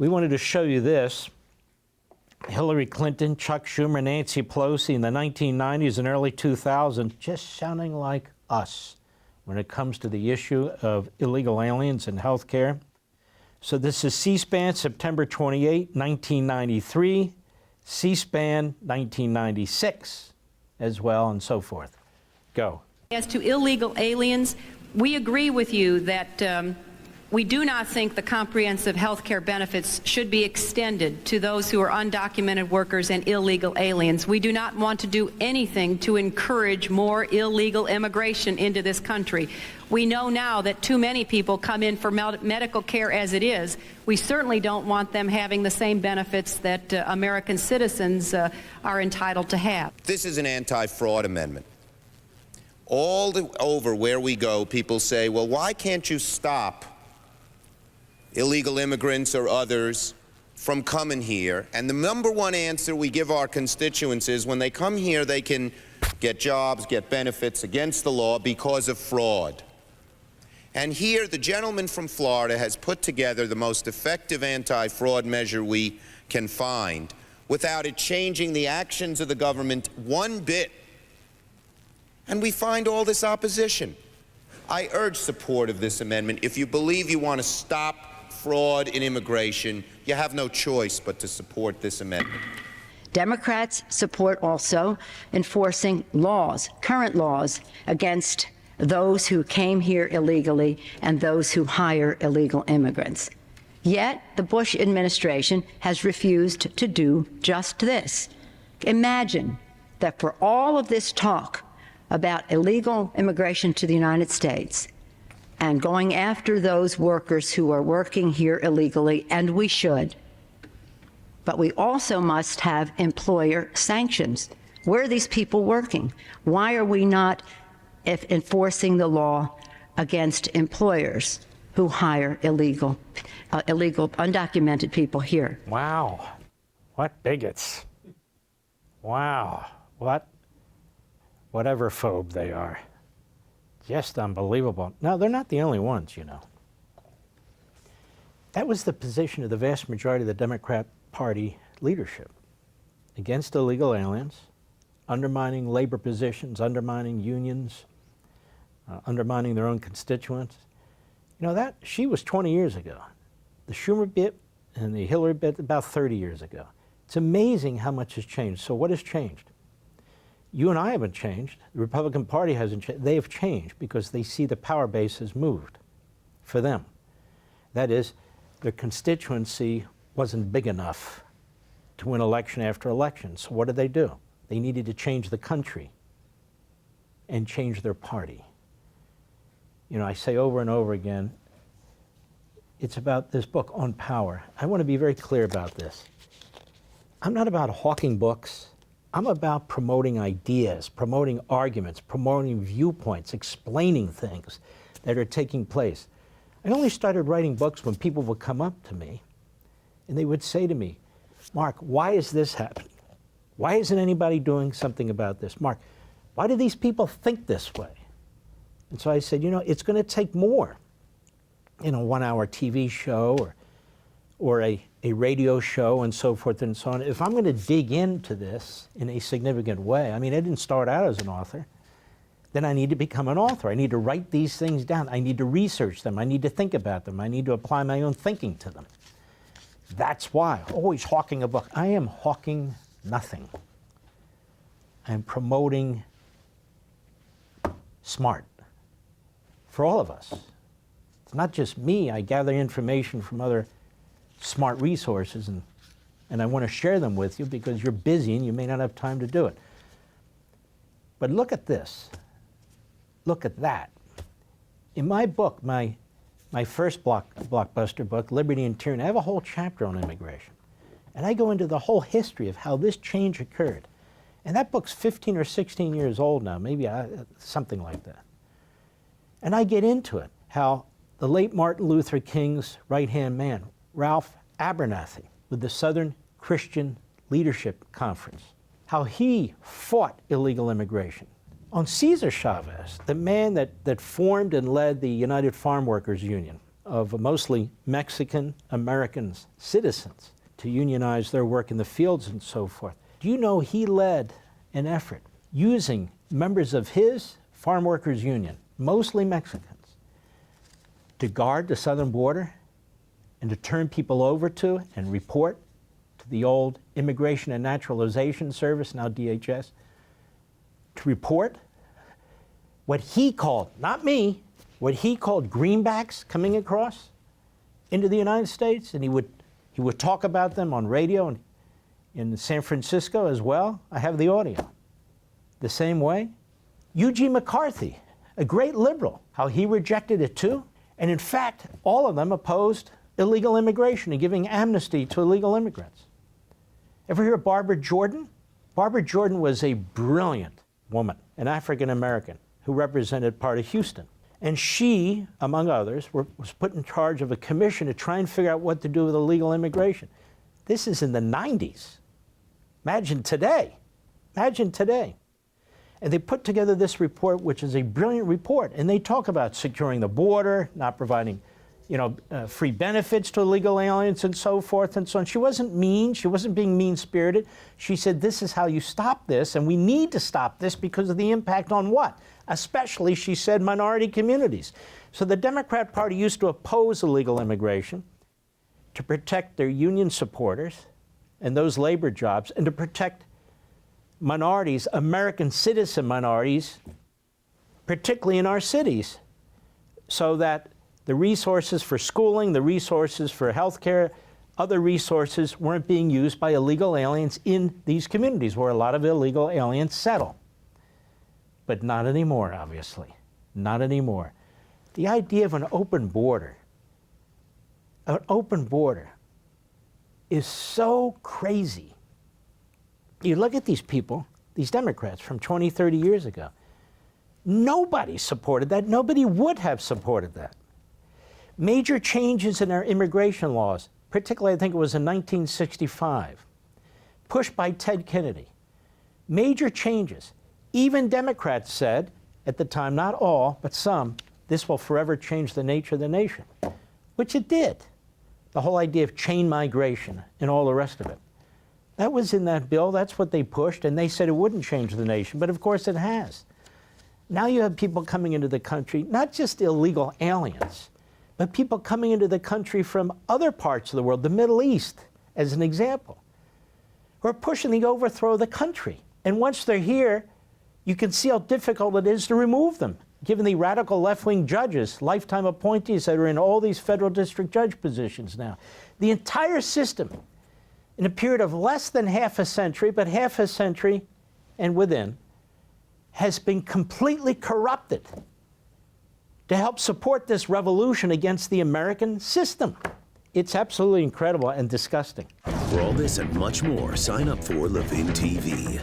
We wanted to show you this. Hillary Clinton, Chuck Schumer, Nancy Pelosi in the 1990s and early 2000s, just sounding like us when it comes to the issue of illegal aliens and health care. So this is C-SPAN, September 28, 1993, C-SPAN, 1996 as well, and so forth. Go. As to illegal aliens, we agree with you that we do not think the comprehensive health care benefits should be extended to those who are undocumented workers and illegal aliens. We do not want to do anything to encourage more illegal immigration into this country. We know now that too many people come in for medical care as it is. We certainly don't want them having the same benefits that American citizens are entitled to have. This is an anti-fraud amendment. All over where we go, people say, well, why can't you stop illegal immigrants or others from coming here? And the number one answer we give our constituents is when they come here, they can get jobs, get benefits against the law because of fraud. And here, the gentleman from Florida has put together the most effective anti-fraud measure we can find without it changing the actions of the government one bit. And we find all this opposition. I urge support of this amendment. If you believe you want to stop fraud in immigration, you have no choice but to support this amendment. Democrats support also enforcing laws, current laws, against those who came here illegally and those who hire illegal immigrants. Yet the Bush administration has refused to do just this. Imagine that for all of this talk about illegal immigration to the United States and going after those workers who are working here illegally, and we should, but we also must have employer sanctions. Where are these people working? Why are we not enforcing the law against employers who hire illegal, undocumented people here? Wow, what bigots. Wow, whatever phobe they are. Just unbelievable. Now, they're not the only ones, you know. That was the position of the vast majority of the Democrat Party leadership against illegal aliens, undermining labor positions, undermining unions, undermining their own constituents. You know, that she was 20 years ago. The Schumer bit and the Hillary bit about 30 years ago. It's amazing how much has changed. So what has changed? You and I haven't changed. The Republican Party hasn't changed. They have changed because they see the power base has moved for them. That is, their constituency wasn't big enough to win election after election. So what did? They needed to change the country and change their party. You know, I say over and over again, it's about this book on power. I want to be very clear about this. I'm not about hawking books. I'm about promoting ideas, promoting arguments, promoting viewpoints, explaining things that are taking place. I only started writing books when people would come up to me and they would say to me, Mark, why is this happening? Why isn't anybody doing something about this? Mark, why do these people think this way? And so I said, you know, it's going to take more. You know, 1-hour TV show or a radio show and so forth and so on. If I'm going to dig into this in a significant way, I mean, I didn't start out as an author, then I need to become an author. I need to write these things down. I need to research them. I need to think about them. I need to apply my own thinking to them. That's why, always hawking a book. I am hawking nothing. I'm promoting smart for all of us. It's not just me. I gather information from other smart resources, and I want to share them with you because you're busy and you may not have time to do it. But look at this. Look at that. In my book, my first blockbuster book, Liberty and Tyranny, I have a whole chapter on immigration. And I go into the whole history of how this change occurred. And that book's 15 or 16 years old now, maybe something like that. And I get into it, how the late Martin Luther King's right-hand man, Ralph Abernathy, with the Southern Christian Leadership Conference, how he fought illegal immigration. On Cesar Chavez, the man that formed and led the United Farm Workers Union, of mostly Mexican American citizens to unionize their work in the fields and so forth. Do you know he led an effort using members of his farm workers union, mostly Mexicans, to guard the southern border and to turn people over to and report to the old Immigration and Naturalization Service, now DHS, to report what he called, not me, what he called greenbacks coming across into the United States, and he would talk about them on radio and in San Francisco as well. I have the audio. The same way, Eugene McCarthy, a great liberal, how he rejected it too. And in fact, all of them opposed illegal immigration and giving amnesty to illegal immigrants. Ever hear of Barbara Jordan? Barbara Jordan was a brilliant woman, an African American who represented part of Houston. And she, among others, was put in charge of a commission to try and figure out what to do with illegal immigration. This is in the 90s. Imagine today. Imagine today. And they put together this report, which is a brilliant report. And they talk about securing the border, not providing, free benefits to illegal aliens and so forth and so on. She wasn't mean. She wasn't being mean-spirited. She said, this is how you stop this, and we need to stop this because of the impact on what? Especially, she said, minority communities. So the Democrat Party used to oppose illegal immigration to protect their union supporters and those labor jobs, and to protect minorities, American citizen minorities, particularly in our cities, so that the resources for schooling, the resources for health care, other resources weren't being used by illegal aliens in these communities where a lot of illegal aliens settle. But not anymore, obviously. Not anymore. The idea of an open border is so crazy. You look at these people, these Democrats from 20, 30 years ago. Nobody supported that. Nobody would have supported that. Major changes in our immigration laws, particularly I think it was in 1965, pushed by Ted Kennedy. Major changes. Even Democrats said, at the time, not all, but some, this will forever change the nature of the nation, which it did. The whole idea of chain migration and all the rest of it. That was in that bill. That's what they pushed, and they said it wouldn't change the nation, but of course it has. Now you have people coming into the country, not just illegal aliens, but people coming into the country from other parts of the world, the Middle East, as an example, who are pushing the overthrow of the country. And once they're here, you can see how difficult it is to remove them, given the radical left-wing judges, lifetime appointees that are in all these federal district judge positions now. The entire system, in a period of less than half a century, but half a century and within, has been completely corrupted to help support this revolution against the American system. It's absolutely incredible and disgusting. For all this and much more, sign up for Levin TV.